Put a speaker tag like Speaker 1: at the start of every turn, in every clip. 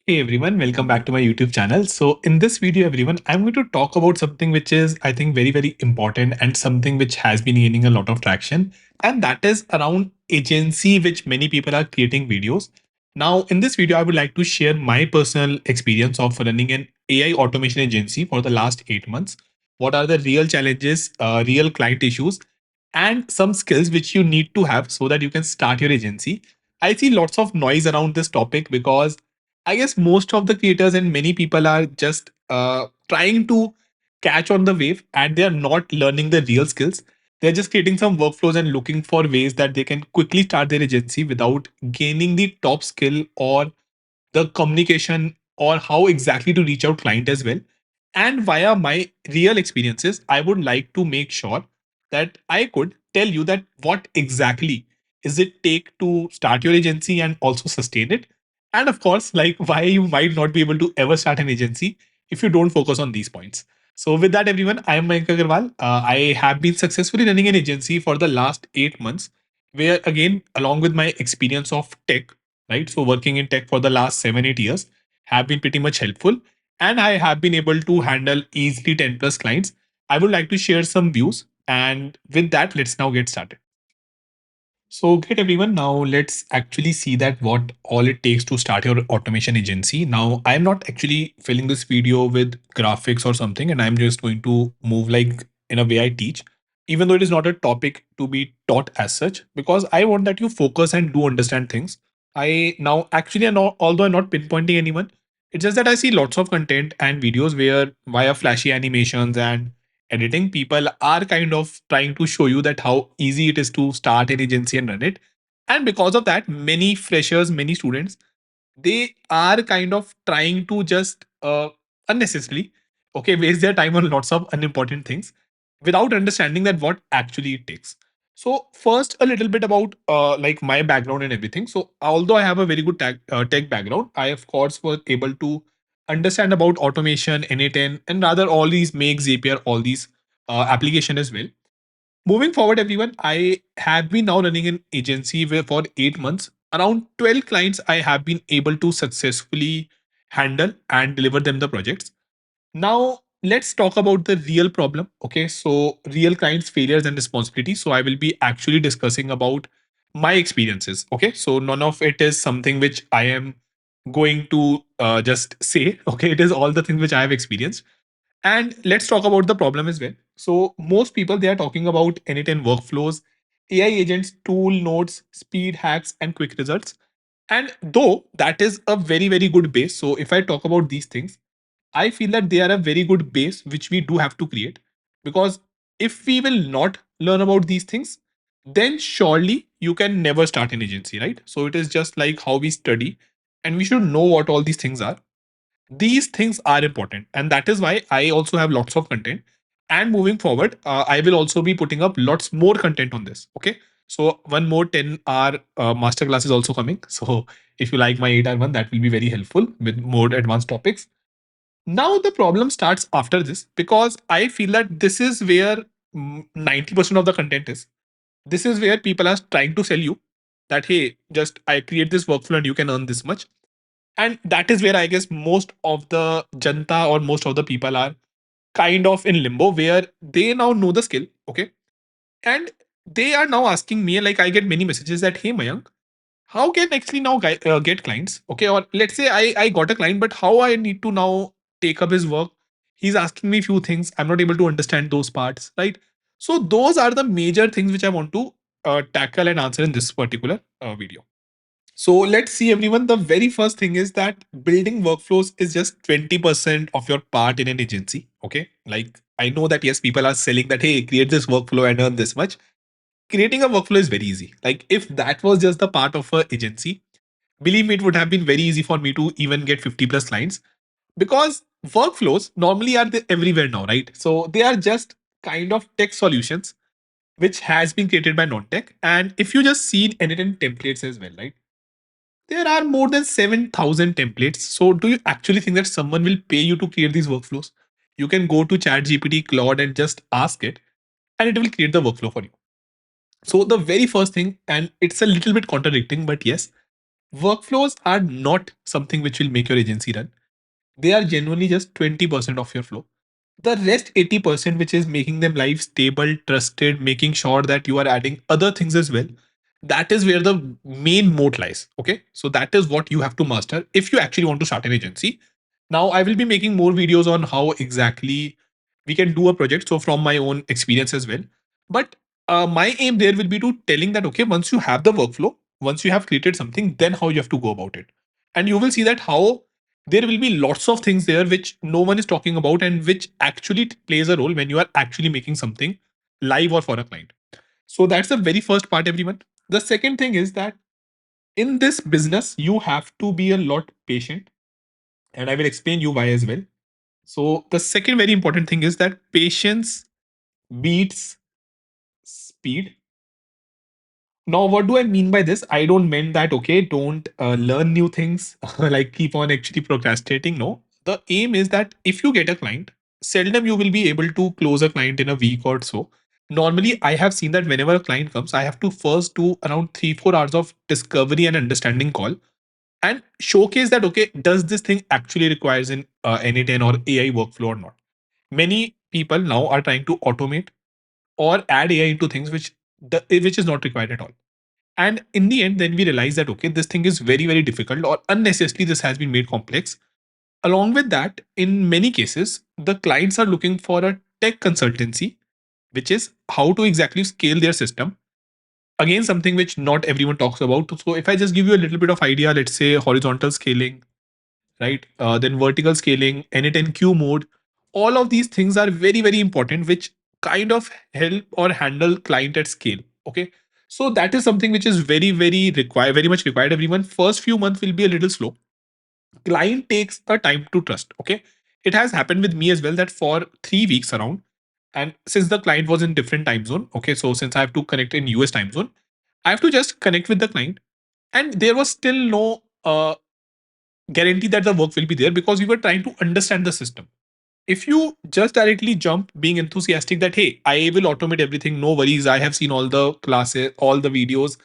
Speaker 1: Hey everyone, welcome back to my YouTube channel. So in this video, everyone, I'm going to talk about something which is, I think, very, very important and something which has been gaining a lot of traction. And that is around agency, which many people are creating videos. Now, in this video, I would like to share my personal experience of running an AI automation agency for the last 8 months. What are the real challenges, real client issues, and some skills which you need to have so that you can start your agency. I see lots of noise around this topic because I guess most of the creators and many people are just trying to catch on the wave and they are not learning the real skills. They're just creating some workflows and looking for ways that they can quickly start their agency without gaining the top skill or the communication or how exactly to reach out client as well. And via my real experiences, I would like to make sure that I could tell you that what exactly is it take to start your agency and also sustain it. And of course, like why you might not be able to ever start an agency if you don't focus on these points. So with that, everyone, I am Mayank Agarwal. I have been successfully running an agency for the last 8 months, where again, along with my experience of tech, right? So working in tech for the last 7, 8 years have been pretty much helpful. And I have been able to handle easily 10 plus clients. I would like to share some views. And with that, let's now get started. So, great everyone. Now, let's actually see that what all it takes to start your automation agency. Now, I'm not actually filling this video with graphics or something, and I'm just going to move like in a way I teach, even though it is not a topic to be taught as such, because I want that you focus and do understand things. I now actually, although I'm not pinpointing anyone, it's just that I see lots of content and videos where via flashy animations and editing, people are kind of trying to show you that how easy it is to start an agency and run it. And because of that, many freshers, many students, they are kind of trying to just unnecessarily, okay, waste their time on lots of unimportant things without understanding that what actually it takes. So first, a little bit about like my background and everything. So although I have a very good tech background, I of course was able to understand about automation, N8N, and rather all these Make, Zapier, all these application as well. Moving forward, everyone, I have been now running an agency where for 8 months, around 12 clients I have been able to successfully handle and deliver them the projects. Now, let's talk about the real problem. Okay, so real clients' failures and responsibilities. So, I will be actually discussing about my experiences. Okay, so none of it is something which I am going to just say. Okay, it is all the things which I have experienced. And let's talk about the problem as well. So most people they are talking about N8N workflows, AI agents, tool nodes, speed hacks, and quick results. And though that is a very very good base, so if I talk about these things, I feel that they are a very good base which we do have to create because if we will not learn about these things, then surely you can never start an agency, right? So it is just like how we study, and we should know what all these things are. These things are important, and that is why I also have lots of content. And moving forward, I will also be putting up lots more content on this. Okay, so one more 10-hour masterclass is also coming. So if you like my 8-hour one, that will be very helpful with more advanced topics. Now the problem starts after this because I feel that this is where 90% of the content is. This is where people are trying to sell you that hey, just I create this workflow and you can earn this much. And that is where I guess most of the janta or most of the people are kind of in limbo where they now know the skill. Okay, and they are now asking me, like I get many messages that hey Mayank, how can actually now get clients? Okay, or let's say I got a client, but how I need to now take up his work? He's asking me few things, I'm not able to understand those parts, right? So those are the major things which I want to tackle and answer in this particular video. So let's see, everyone. The very first thing is that building workflows is just 20% of your part in an agency. Okay. Like I know that, yes, people are selling that, hey, create this workflow and earn this much. Creating a workflow is very easy. Like if that was just the part of a agency, believe me, it would have been very easy for me to even get 50 plus clients because workflows normally are everywhere now, right? So they are just kind of tech solutions which has been created by non-tech. And if you just see in it in templates as well, right? There are more than 7,000 templates. So, do you actually think that someone will pay you to create these workflows? You can go to ChatGPT, Claude, and just ask it, and it will create the workflow for you. So, the very first thing, and it's a little bit contradicting, but yes, Workflows are not something which will make your agency run. They are genuinely just 20% of your flow. The rest 80%, which is making them live stable, trusted, making sure that you are adding other things as well, that is where the main moat lies. Okay. So that is what you have to master if you actually want to start an agency. Now, I will be making more videos on how exactly we can do a project. So, from my own experience as well. But my aim there will be to telling that, okay, once you have the workflow, once you have created something, then how you have to go about it. And you will see that how there will be lots of things there which no one is talking about and which actually plays a role when you are actually making something live or for a client. So, that's the very first part, everyone. The second thing is that in this business, you have to be a lot patient. And I will explain you why as well. So the second very important thing is that patience beats speed. Now, what do I mean by this? I don't mean that, okay, don't learn new things, like keep on actually procrastinating. No, the aim is that if you get a client, seldom you will be able to close a client in a week or so. Normally, I have seen that whenever a client comes, I have to first do around 3-4 hours of discovery and understanding call and showcase that, okay, does this thing actually requires an N10 or AI workflow or not? Many people now are trying to automate or add AI into things which is not required at all. And in the end, then we realize that, okay, this thing is very, very difficult or unnecessarily this has been made complex. Along with that, in many cases, the clients are looking for a tech consultancy, which is how to exactly scale their system. Again, something which not everyone talks about. So if I just give you a little bit of idea, let's say horizontal scaling, right? Then vertical scaling, N10Q mode. All of these things are very, very important, which kind of help or handle client at scale. Okay. So that is something which is very, very much required. Everyone, first few months will be a little slow. Client takes the time to trust. Okay. It has happened with me as well that for 3 weeks around, and since the client was in different time zone, okay, so since I have to connect in US time zone, I have to just connect with the client, and there was still no guarantee that the work will be there because we were trying to understand the system. If you just directly jump being enthusiastic that, hey, I will automate everything, no worries, I have seen all the classes, all the videos,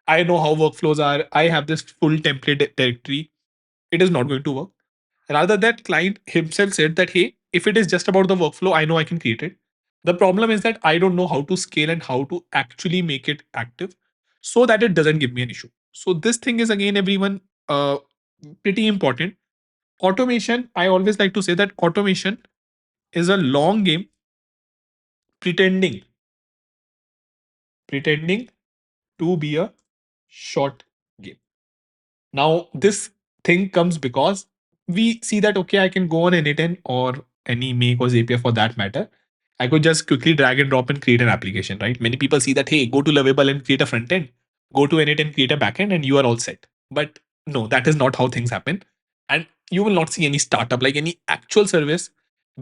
Speaker 1: I know how workflows are, I have this full template directory, it is not going to work. Rather, that client himself said that, hey, if it is just about the workflow, I know I can create it. The problem is that I don't know how to scale and how to actually make it active so that it doesn't give me an issue. So this thing is again, everyone, pretty important. Automation, I always like to say that automation is a long game pretending pretending to be a short game. Now, this thing comes because we see that, okay, I can go on N10 or any Make or Zapier for that matter. I could just quickly drag and drop and create an application, right? Many people see that, hey, go to Lovable and create a front end, go to N8 create a backend, and you are all set. But no, that is not how things happen. And you will not see any startup, like any actual service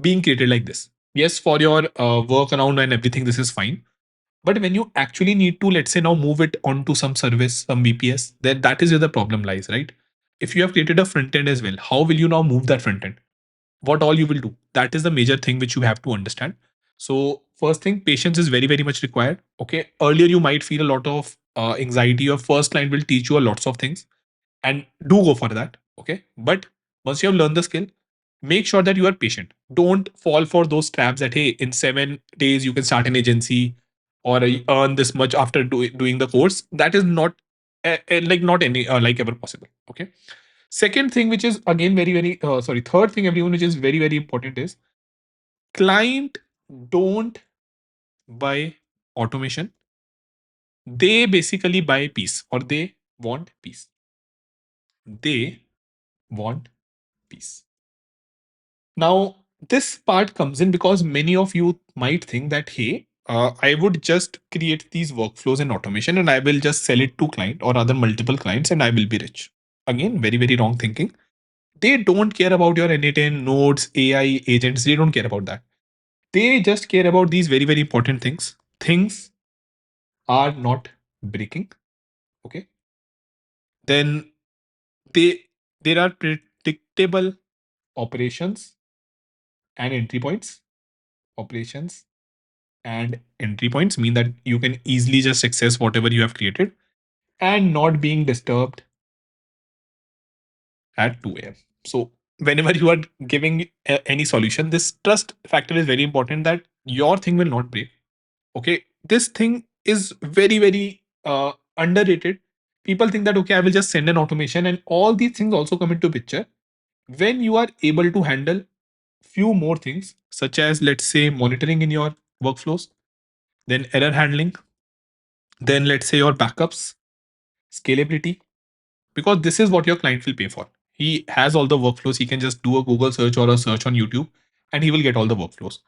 Speaker 1: being created like this. Yes, for your workaround and everything, this is fine. But when you actually need to, let's say, now move it onto some service, some VPS, then that is where the problem lies, right? If you have created a front end as well, how will you now move that front end? What all you will do? That is the major thing which you have to understand. So, first thing, patience is very, very much required. Okay. Earlier, you might feel a lot of anxiety. Your first client will teach you a lots of things and do go for that. Okay. But once you have learned the skill, make sure that you are patient. Don't fall for those traps that, hey, in 7 days you can start an agency or earn this much after doing the course. That is not like not any like ever possible. Okay. Second thing, which is again very, very, sorry, third thing, everyone, which is very, very important is client don't buy automation. They basically buy peace or they want peace. They want peace. Now, this part comes in because many of you might think that, hey, I would just create these workflows and automation and I will just sell it to client or other multiple clients and I will be rich. Again, very, very wrong thinking. They don't care about your N8N nodes, AI agents. They don't care about that. They just care about these very, very important things. Things are not breaking. Okay. Then they there are predictable operations and entry points. Operations and entry points mean that you can easily just access whatever you have created and not being disturbed at 2 a.m. So whenever you are giving any solution, this trust factor is very important, that your thing will not break. Okay, this thing is very very underrated. People think that okay, I will just send an automation, and all these things also come into picture when you are able to handle few more things, such as let's say monitoring in your workflows, then error handling, then let's say your backups, scalability, because this is what your client will pay for. He has all the workflows. He can just do a Google search or a search on YouTube, and he will get all the workflows.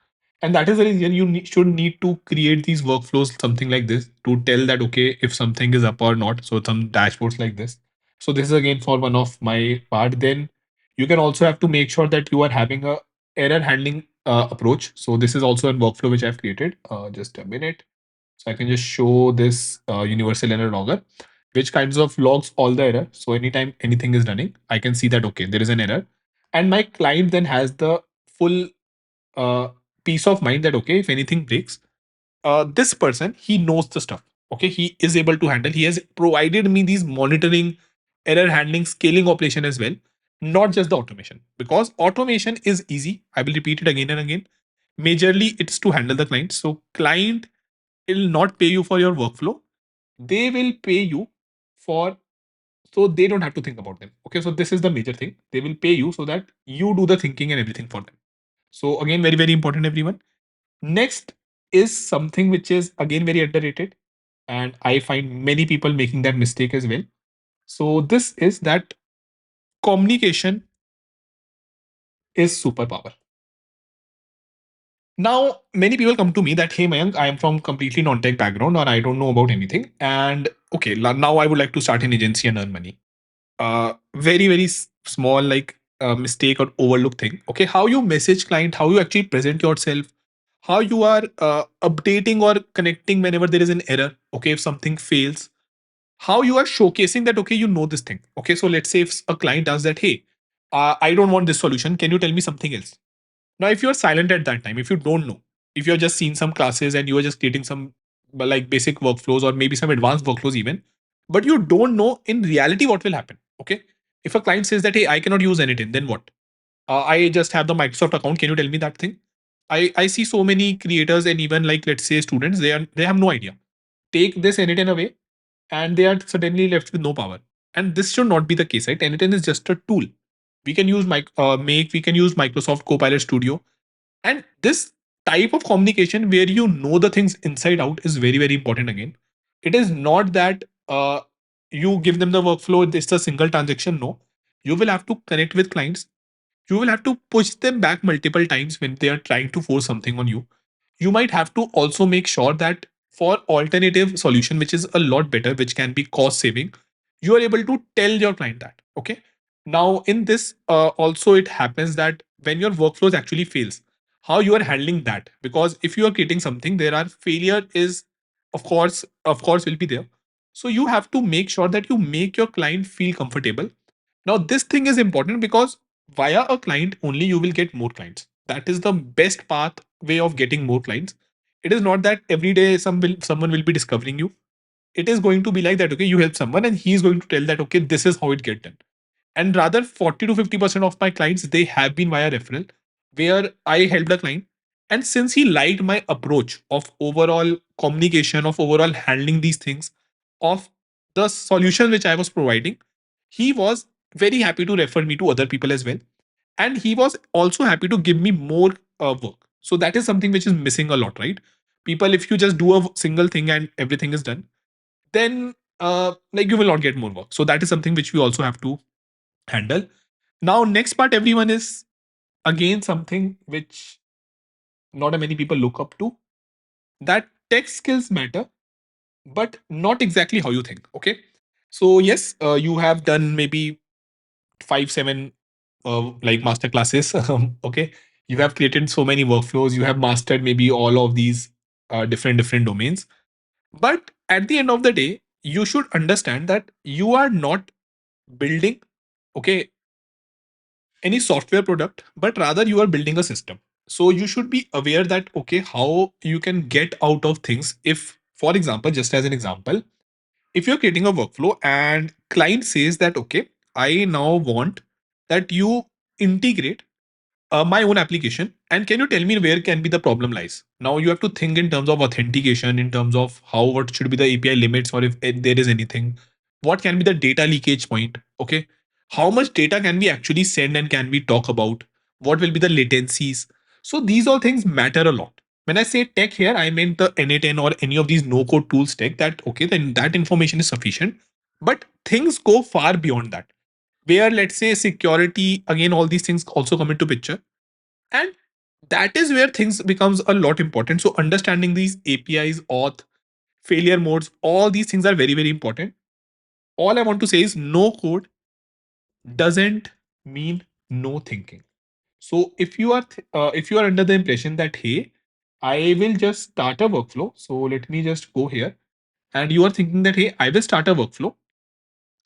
Speaker 1: And that is the reason you should need to create these workflows, something like this, to tell that okay, if something is up or not. So some dashboards like this. So this is again for one of my part. Then you can also have to make sure that you are having a error handling approach. So this is also a workflow which I've created. Just a minute. So I can just show this universal error logger, which kinds of logs all the error. So anytime anything is running, I can see that okay, there is an error, and my client then has the full uh, peace of mind that okay, if anything breaks, this person, he knows the stuff. Okay, he is able to handle. He has provided me these monitoring, error handling, scaling operation as well, not just the automation. Because automation is easy. I will repeat it again and again. Majorly, it's to handle the client. So client will not pay you for your workflow. They will pay you for, so they don't have to think about them. Okay, so this is the major thing. They will pay you so that you do the thinking and everything for them. So again, very very important, everyone. Next is something which is again very underrated, and I find many people making that mistake as well. So this is that communication is superpower. Now, many people come to me that, hey, Mayank, I am from completely non-tech background or I don't know about anything. And okay, now I would like to start an agency and earn money. Very, very small, like mistake or overlooked thing. Okay, how you message client, how you actually present yourself, how you are updating or connecting whenever there is an error. Okay, if something fails, how you are showcasing that, okay, you know this thing. Okay, so let's say if a client does that, hey, I don't want this solution. Can you tell me something else? Now, if you're silent at that time, if you don't know, if you're just seeing some classes and you are just creating some like basic workflows or maybe some advanced workflows even, but you don't know in reality what will happen. Okay. If a client says that, hey, I cannot use anything, then what? I just have the Microsoft account. Can you tell me that thing? I see so many creators and even like let's say students, they have no idea. Take this Anytin away and they are suddenly left with no power. And this should not be the case, right? Anytin is just a tool. We can use Make, we can use Microsoft Copilot Studio, and this type of communication where you know the things inside out is very, very important again. It is not that you give them the workflow, it's a single transaction. No, you will have to connect with clients. You will have to push them back multiple times when they are trying to force something on you. You might have to also make sure that for alternative solution, which is a lot better, which can be cost saving, you are able to tell your client that. Okay. Now, in this, also it happens that when your workflows actually fails, how you are handling that, because if you are creating something, there are failure is of course will be there. So you have to make sure that you make your client feel comfortable. Now, this thing is important because via a client only you will get more clients. That is the best path way of getting more clients. It is not that every day someone will be discovering you. It is going to be like that. Okay, you help someone and he is going to tell that okay, this is how it get done. And rather 40 to 50% of my clients, they have been via referral, where I helped a client. And since he liked my approach of overall communication, of overall handling these things, of the solution which I was providing, he was very happy to refer me to other people as well. And he was also happy to give me more work. So that is something which is missing a lot, right? People, if you just do a single thing and everything is done, then like you will not get more work. So that is something which we also have to handle. Now, next part, everyone, is again something which not many people look up to, that tech skills matter, but not exactly how you think. Okay. So, yes, you have done maybe 5, 7 like master classes. Okay. You have created so many workflows. You have mastered maybe all of these different domains. But at the end of the day, you should understand that you are not building, okay, any software product, but rather you are building a system. So you should be aware that okay, how you can get out of things. If, for example, just as an example, if you're creating a workflow and client says that okay, I now want that you integrate my own application, and can you tell me where can be the problem lies? Now you have to think in terms of authentication, in terms of how, what should be the API limits, or if there is anything, what can be the data leakage point? Okay, how much data can we actually send and can we talk about? What will be the latencies? So these all things matter a lot. When I say tech here, I meant the N8N or any of these no code tools tech. That okay, then that information is sufficient, but things go far beyond that, where let's say security, again all these things also come into picture. And that is where things becomes a lot important. So understanding these APIs, auth, failure modes, all these things are very very important. All I want to say is no code doesn't mean no thinking. So if you are under the impression that hey, I will just start a workflow, so let me just go here, and you are thinking that hey, I will start a workflow,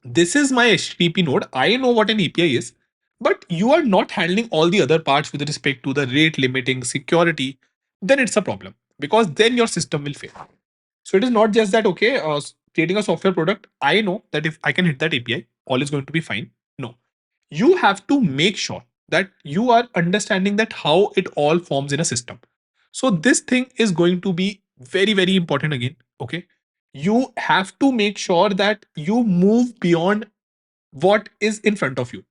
Speaker 1: this is my HTTP node, I know what an API is, but you are not handling all the other parts with respect to the rate limiting, security, then it's a problem, because then your system will fail. So it is not just that, okay, creating a software product, I know that if I can hit that API, all is going to be fine. No, you have to make sure that you are understanding that how it all forms in a system. So this thing is going to be very very important again. Okay, you have to make sure that you move beyond what is in front of you.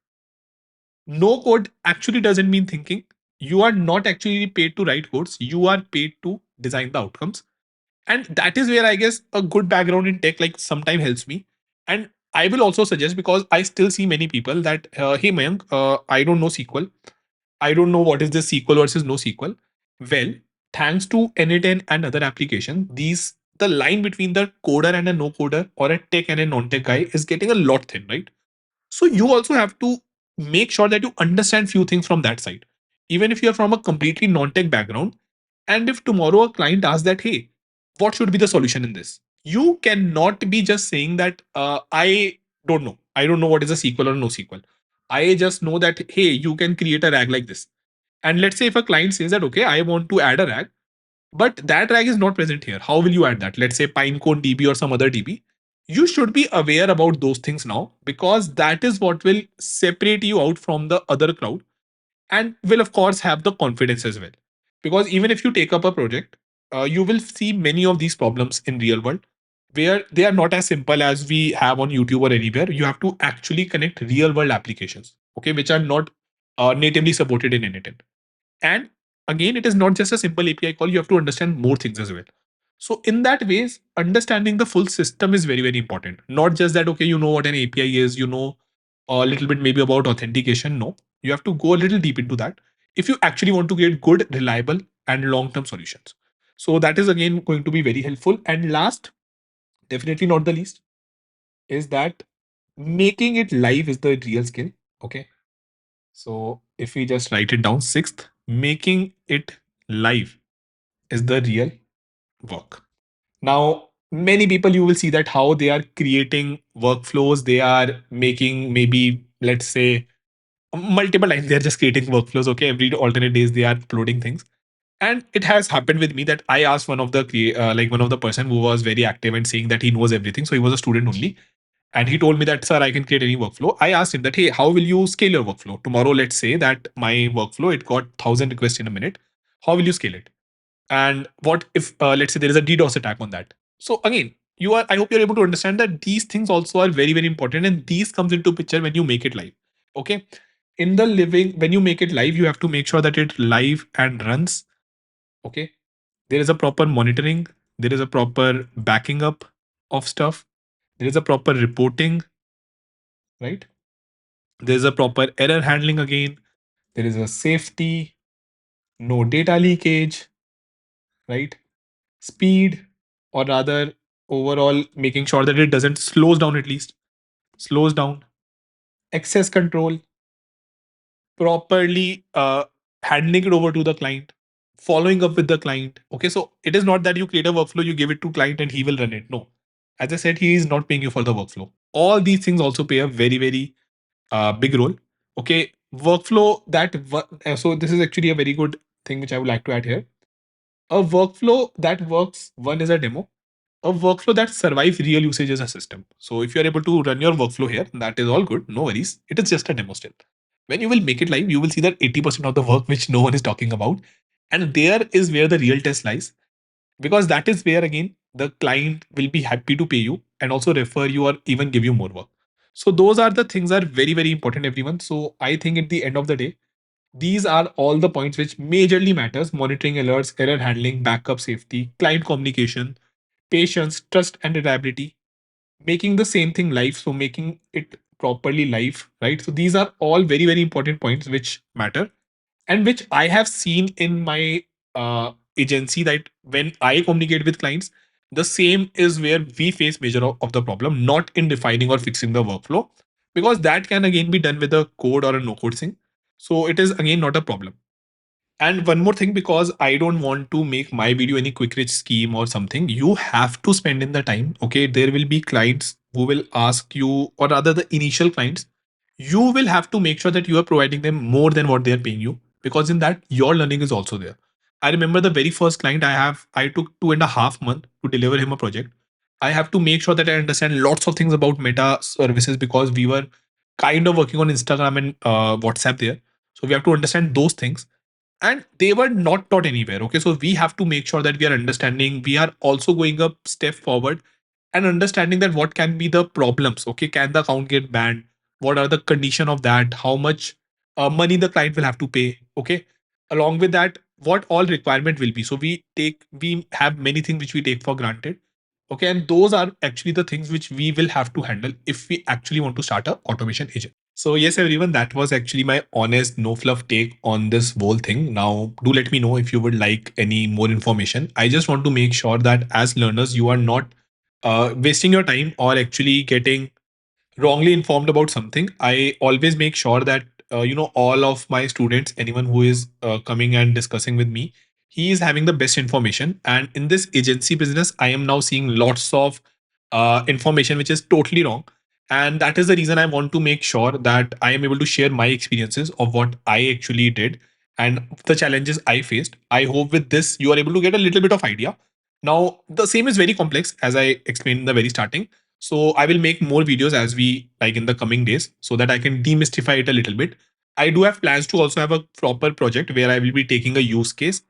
Speaker 1: No code actually doesn't mean thinking. You are not actually paid to write codes, you are paid to design the outcomes. And that is where I guess a good background in tech like sometime helps me. And I will also suggest, because I still see many people that hey Mayank, I don't know SQL, I don't know what is this SQL versus no SQL. Well, thanks to N8N and other applications, these the line between the coder and a no coder, or a tech and a non-tech guy, is getting a lot thin, right? So you also have to make sure that you understand few things from that side, even if you're from a completely non-tech background. And if tomorrow a client asks that, hey, what should be the solution in this? You cannot be just saying that I don't know. I don't know what is a SQL or no SQL. I just know that hey, you can create a RAG like this. And let's say if a client says that okay, I want to add a RAG, but that RAG is not present here. How will you add that? Let's say Pinecone DB or some other DB. You should be aware about those things now, because that is what will separate you out from the other crowd, and will of course have the confidence as well. Because even if you take up a project, you will see many of these problems in real world, where they are not as simple as we have on YouTube or anywhere. You have to actually connect real world applications, okay, which are not natively supported in N8N. And again, it is not just a simple API call, you have to understand more things as well. So in that ways, understanding the full system is very, very important. Not just that, okay, you know what an API is, you know a little bit maybe about authentication. No, you have to go a little deep into that if you actually want to create good, reliable, and long-term solutions. So that is again going to be very helpful. And last, definitely not the least, is that making it live is the real skill. Okay. So if we just write it down, sixth, making it live is the real work. Now, many people you will see that how they are creating workflows, they are making maybe, let's say, multiple times they're just creating workflows. Okay, every alternate days they are uploading things. And it has happened with me that I asked one of the like one of the person who was very active and saying that he knows everything. So he was a student only. And he told me that, sir, I can create any workflow. I asked him that, hey, how will you scale your workflow? Tomorrow, let's say that my workflow, it got 1,000 requests in a minute. How will you scale it? And what if let's say there is a DDoS attack on that? So again, I hope you're able to understand that these things also are very very important, and these comes into picture when you make it live. Okay, in the living, when you make it live, you have to make sure that it live and runs. Okay, there is a proper monitoring, there is a proper backing up of stuff, there is a proper reporting, right? There is a proper error handling again, there is a safety, no data leakage, right? Speed, or rather overall making sure that it doesn't slows down, at least slows down, access control, properly handling it over to the client, following up with the client. Okay, so it is not that you create a workflow, you give it to client and he will run it. No, as I said, he is not paying you for the workflow. All these things also play a very very big role. Okay, workflow so this is actually a very good thing which I would like to add here. A workflow that works, one is a demo. A workflow that survives real usage as a system. So if you're able to run your workflow here, that is all good. No worries. It is just a demo still. When you will make it live, you will see that 80% of the work which no one is talking about. And there is where the real test lies, because that is where again the client will be happy to pay you and also refer you or even give you more work. So those are the things are very, very important, everyone. So I think at the end of the day, these are all the points which majorly matters: monitoring alerts, error handling, backup safety, client communication, patience, trust and reliability, making the same thing live, so making it properly live, right? So these are all very, very important points which matter, and which I have seen in my agency, that when I communicate with clients, the same is where we face major of the problem, not in defining or fixing the workflow, because that can again be done with a code or a no code thing. So it is again not a problem. And one more thing, because I don't want to make my video any quick rich scheme or something, you have to spend in the time. Okay, there will be clients who will ask you, or rather, the initial clients, you will have to make sure that you are providing them more than what they are paying you, because in that, your learning is also there. I remember the very first client I took 2.5 months to deliver him a project. I have to make sure that I understand lots of things about meta services, because we were kind of working on Instagram and WhatsApp there. So we have to understand those things, and they were not taught anywhere. Okay, so we have to make sure that we are understanding, we are also going a step forward and understanding that what can be the problems. Okay, can the account get banned? What are the condition of that? How much money the client will have to pay? Okay, along with that, what all requirement will be. So we have many things which we take for granted. Okay, and those are actually the things which we will have to handle if we actually want to start a automation agent. So yes, everyone, that was actually my honest, no fluff take on this whole thing. Now, do let me know if you would like any more information. I just want to make sure that as learners, you are not wasting your time or actually getting wrongly informed about something. I always make sure that all of my students, anyone who is coming and discussing with me, he is having the best information. And in this agency business, I am now seeing lots of information which is totally wrong. And that is the reason I want to make sure that I am able to share my experiences of what I actually did and the challenges I faced. I hope with this you are able to get a little bit of idea. Now, the same is very complex, as I explained in the very starting. So I will make more videos as we like in the coming days, so that I can demystify it a little bit. I do have plans to also have a proper project where I will be taking a use case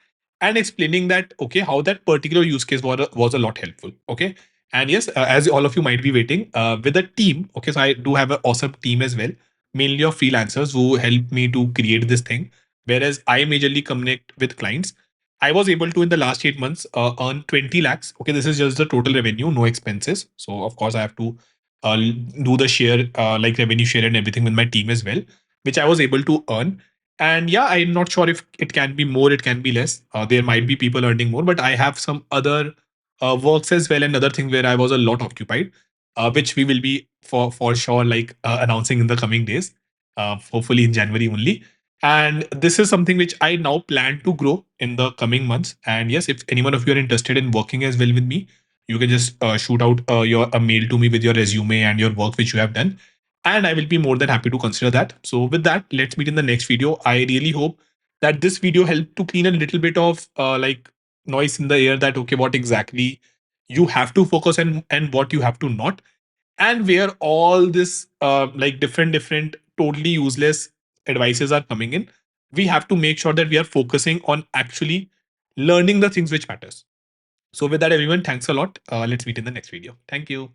Speaker 1: and explaining that, okay, how that particular use case was a lot helpful. Okay. And yes, as all of you might be waiting, with a team. Okay. So I do have an awesome team as well, mainly of freelancers who help me to create this thing. Whereas I majorly connect with clients, I was able to in the last 8 months earn 20 lakhs. Okay, this is just the total revenue, no expenses. So of course I have to do the share, like revenue share and everything with my team as well, which I was able to earn. And yeah, I'm not sure if it can be more, it can be less. There might be people earning more, but I have some other works as well and other things where I was a lot occupied, which we will be for sure like announcing in the coming days, hopefully in January only. And this is something which I now plan to grow in the coming months. And yes, if anyone of you are interested in working as well with me, you can just shoot out your a mail to me with your resume and your work which you have done, and I will be more than happy to consider that. So with that, let's meet in the next video. I really hope that this video helped to clean a little bit of like noise in the air, that okay, what exactly you have to focus on and what you have to not, and where all this like different totally useless advices are coming in. We have to make sure that we are focusing on actually learning the things which matters. So with that, everyone, thanks a lot. Let's meet in the next video. Thank you.